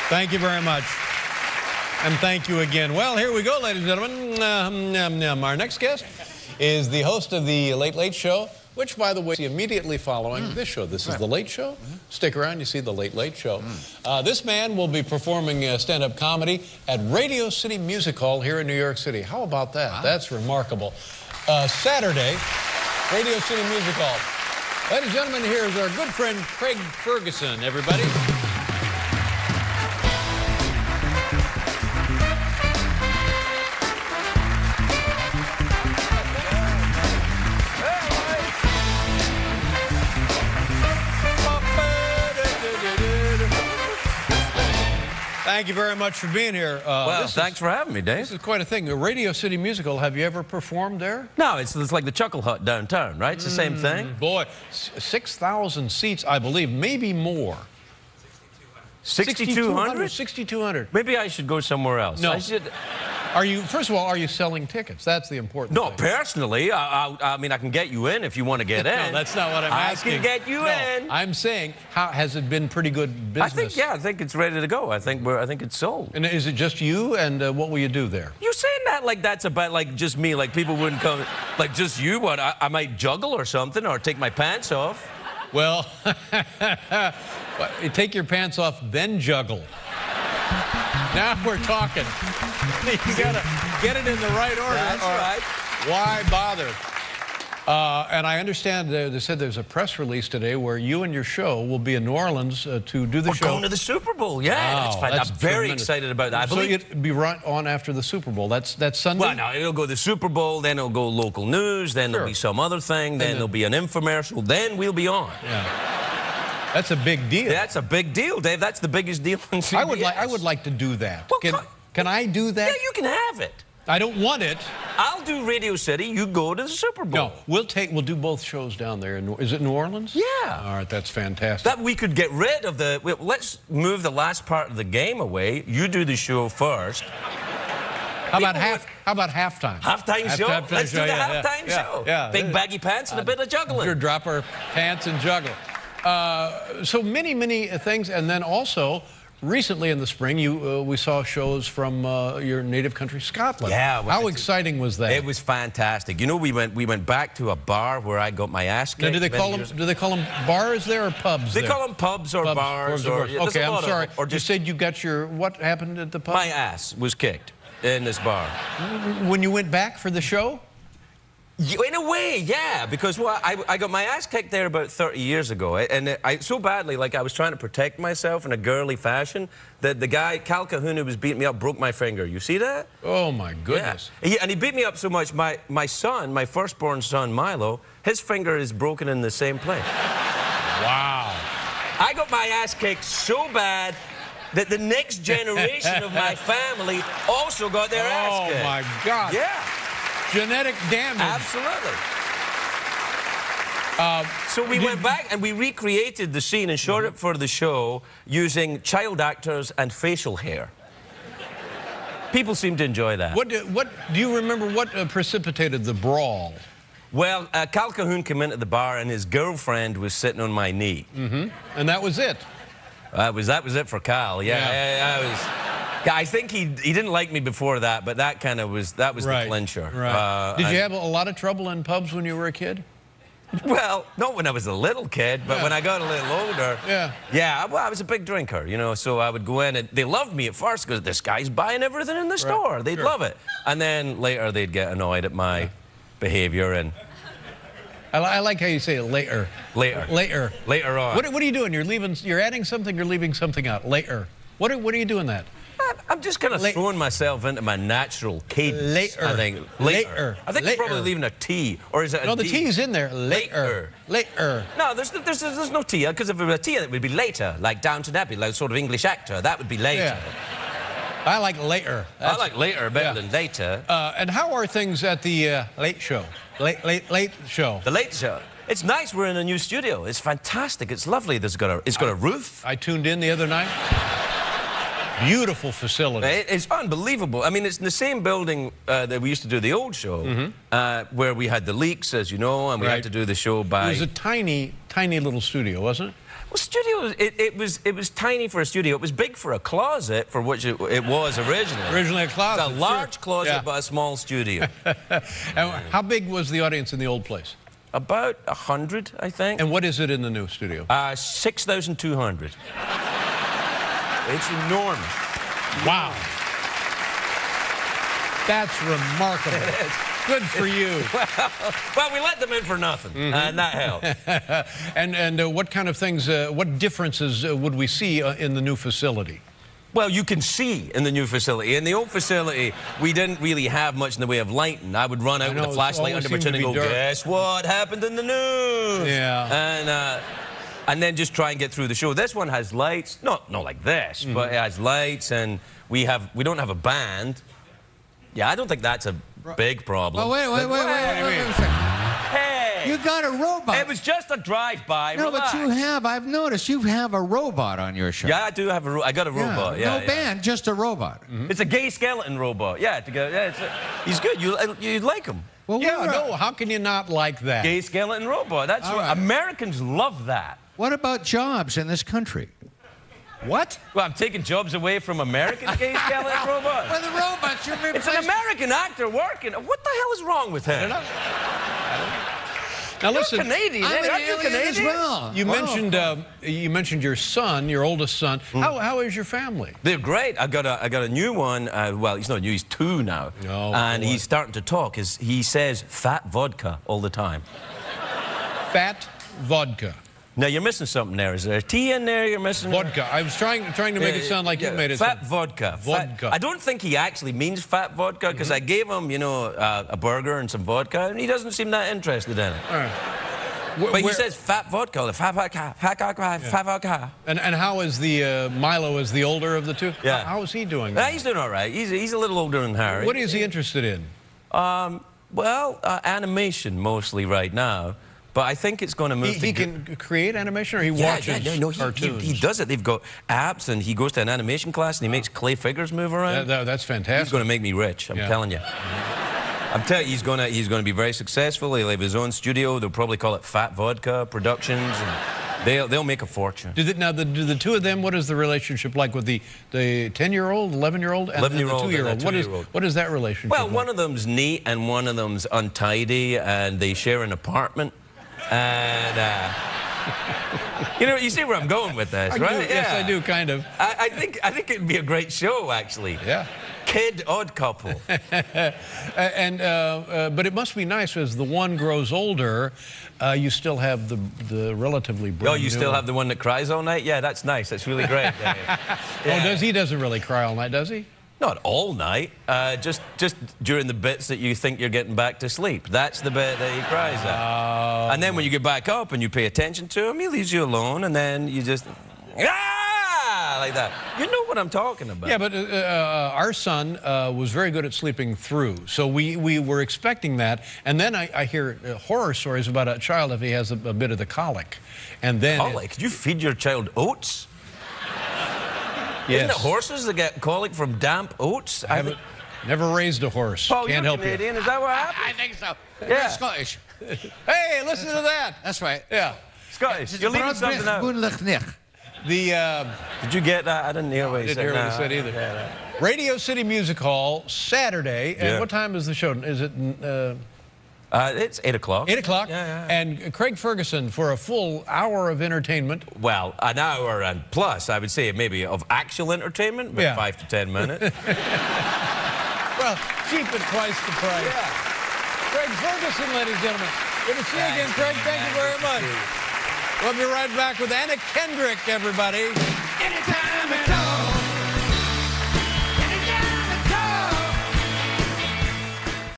Thank you very much. And thank you again. Well, here we go, ladies and gentlemen. Our next guest is the host of the Late Late Show, which, by the way, is immediately following this show. This is The Late Show. Stick around, you see The Late Late Show. This man will be performing stand-up comedy at Radio City Music Hall here in New York City. How about that? Wow. That's remarkable. Saturday, Radio City Music Hall. Ladies and gentlemen, here is our good friend Craig Ferguson, everybody. Thank you very much for being here. Well, thanks for having me, Dave. This is quite a thing. The Radio City Musical, have you ever performed there? No, it's like the Chuckle Hut downtown, right? It's the same thing. Boy, 6,000 seats, I believe, maybe more. 6,200? 6,200. Maybe I should go somewhere else. No. I should... First of all, are you selling tickets? That's the important thing. No, personally, I mean, I can get you in if you want to get in. No, that's not what I'm asking. I can get you in. I'm saying, how has it been pretty good business? I think it's ready to go. I think it's sold. And is it just you? And what will you do there? You're saying that like that's about like just me, like people wouldn't come, like just you. What? I might juggle or something, or take my pants off. Well, take your pants off, then juggle. Now we're talking. You gotta get it in the right order. That's right. Why bother? And I understand they said there's a press release today where you and your show will be in New Orleans to do the show. We're going to the Super Bowl. Yeah, wow, that's I'm very excited about that. So you'd be right on after the Super Bowl. That's Sunday? Well, no, it'll go the Super Bowl, then it'll go local news, then there'll be some other thing, then there'll be an infomercial, then we'll be on. Yeah. That's a big deal. That's a big deal, Dave. That's the biggest deal in CBS. I would like to do that. Well, can I do that? Yeah, you can have it. I don't want it. I'll do Radio City. You go to the Super Bowl. No, we'll do both shows down there. Is it New Orleans? Yeah. All right, that's fantastic. That we could get rid of the. Let's move the last part of the game away. You do the show first. How about halftime? Halftime show. Let's do the halftime show. Yeah. Big baggy pants and a bit of juggling. Sure, drop our pants and juggle. So many things, and then also recently in the spring, we saw shows from your native country, Scotland. Yeah. How exciting was that? It was fantastic. You know, we went back to a bar where I got my ass kicked. Now, do they call them bars there or pubs? They call them pubs or bars. Okay, I'm sorry. Or you said you got your what happened at the pub? My ass was kicked in this bar. When you went back for the show? In a way, yeah, because I got my ass kicked there about 30 years ago, and I so badly, like I was trying to protect myself in a girly fashion, that the guy, Cal Cahoon, who was beating me up, broke my finger. You see that? Oh, my goodness. Yeah. And he beat me up so much, my son, my firstborn son, Milo, his finger is broken in the same place. Wow. I got my ass kicked so bad that the next generation of my family also got their ass kicked. Oh, my God. Yeah. Genetic damage. Absolutely. So we went back and we recreated the scene and shot it for the show using child actors and facial hair. People seem to enjoy that. What do you remember what precipitated the brawl? Well, Cal Cahoon came into the bar and his girlfriend was sitting on my knee. And that was it? That was it for Cal, yeah, I think he didn't like me before that, but that kind of was the clincher. Right. Did you have a lot of trouble in pubs when you were a kid? Well, not when I was a little kid, but when I got a little older. Yeah, well, I was a big drinker, you know, so I would go in and they loved me at first because this guy's buying everything in the store. They'd love it. And then later they'd get annoyed at my behavior and... I like how you say it, later. Later on. What are you doing? You're adding something, you're leaving something out. Later. What are you doing that? I'm just kind of throwing myself into my natural cadence. I think. Later. I think I'm probably leaving a T. Or is it a D? No, the T's in there. Later. No, there's no T. Because if it were a T, it would be later. Like Downton Abbey, like sort of English actor. That would be later. Yeah. I like later. I like later better than later. And how are things at the Late Show? Late Show. The Late Show. It's nice. We're in a new studio. It's fantastic. It's lovely. It's got a roof. I tuned in the other night. Beautiful facility. It's unbelievable. I mean, it's in the same building that we used to do the old show, where we had the leaks, as you know, and we had to do the show by... It was a tiny little studio, wasn't it? Well, studio, it was tiny for a studio. It was big for a closet, for which it was originally. Originally a closet. It's a large closet, but a small studio. And how big was the audience in the old place? About 100, I think. And what is it in the new studio? 6,200. It's enormous. Wow. That's remarkable. It is. Good for you. Well, we let them in for nothing, and that helped. And what kind of things, what differences would we see in the new facility? Well, you can see in the new facility. In the old facility, we didn't really have much in the way of lighting. I would run out with a flashlight under my chin and go, guess what happened in the news? Yeah. And then just try and get through the show. This one has lights, not like this, but it has lights, and we don't have a band. Yeah, I don't think that's a big problem. Well, wait a second. Hey! You got a robot. It was just a drive-by. No, Relax. but I've noticed you have a robot on your show. Yeah, I do have I got a robot. Yeah, no band, just a robot. It's a gay skeleton robot. Yeah, he's good. You like him. Well, no, how can you not like that? Gay skeleton robot. That's right. Americans love that. What about jobs in this country? What? Well, I'm taking jobs away from American gay skeleton robots. Well, the robots, you're It's an American actor working. What the hell is wrong with him? Now listen, You're Canadian. I'm an Aren't you alien Canadian? as well. You mentioned your son, your oldest son. How is your family? They're great. I got a new one. Well, he's not new. He's 2 now, and he's starting to talk. He says fat vodka all the time. Fat vodka. Now you're missing something there. Is there a T in there? You're missing vodka. I was trying to make it sound like you made it. Fat vodka. Vodka. I don't think he actually means fat vodka because I gave him, a burger and some vodka, and he doesn't seem that interested in it. All right. But he says fat vodka, fat vodka, fat vodka, fat vodka. And how is the Milo? Is the older of the two? Yeah. How is he doing? He's doing all right. He's a little older than Harry. What is he interested in? Well, animation mostly right now. But I think it's going to move. He can create animation, or he watches cartoons. He does it. They've got apps, and he goes to an animation class, and he makes clay figures move around. That's fantastic. He's going to make me rich. I'm telling you. I'm telling you, he's going to be very successful. He'll have his own studio. They'll probably call it Fat Vodka Productions, and they'll make a fortune. Do the two of them? What is the relationship like with the 10-year-old, 11-year-old, and the 2-year-old? What is that relationship? Well, like? one of them's neat, and one of them's untidy, and they share an apartment. And you see where I'm going with this, right? Yes, I do, kind of. I think it'd be a great show, actually. Yeah. Kid Odd Couple. But it must be nice as the one grows older, you still have the relatively brand Oh, you still have the one that cries all night? Yeah, that's nice. That's really great. Yeah. Oh, he doesn't really cry all night, does he? Not all night. Just during the bits that you think you're getting back to sleep. That's the bit that he cries at. And then when you get back up and you pay attention to him, he leaves you alone, and then you just like that. You know what I'm talking about. Yeah, but our son was very good at sleeping through, so we were expecting that. And then I hear horror stories about a child if he has a bit of the colic, and then colic? Could you feed your child oats? Yes. Isn't it horses that get colic from damp oats? I never raised a horse. Paul, Can't you're help Canadian. you. Is that what happened? I think so. Yeah. You're Scottish. Hey, listen to that. That's right. Yeah. Scottish. You're leaving something out. Did you get that? I didn't hear what you said. I didn't hear what you said either. Yeah. Radio City Music Hall, Saturday. And what time is the show? Is it... it's 8 o'clock. 8 o'clock. Yeah. And Craig Ferguson for a full hour of entertainment. Well, an hour and plus, I would say, maybe of actual entertainment, but 5 to 10 minutes. Well, cheap at twice the price. Yeah. Craig Ferguson, ladies and gentlemen. Good to see you again, Craig. Thank you very much. We'll be right back with Anna Kendrick, everybody. Anytime at all.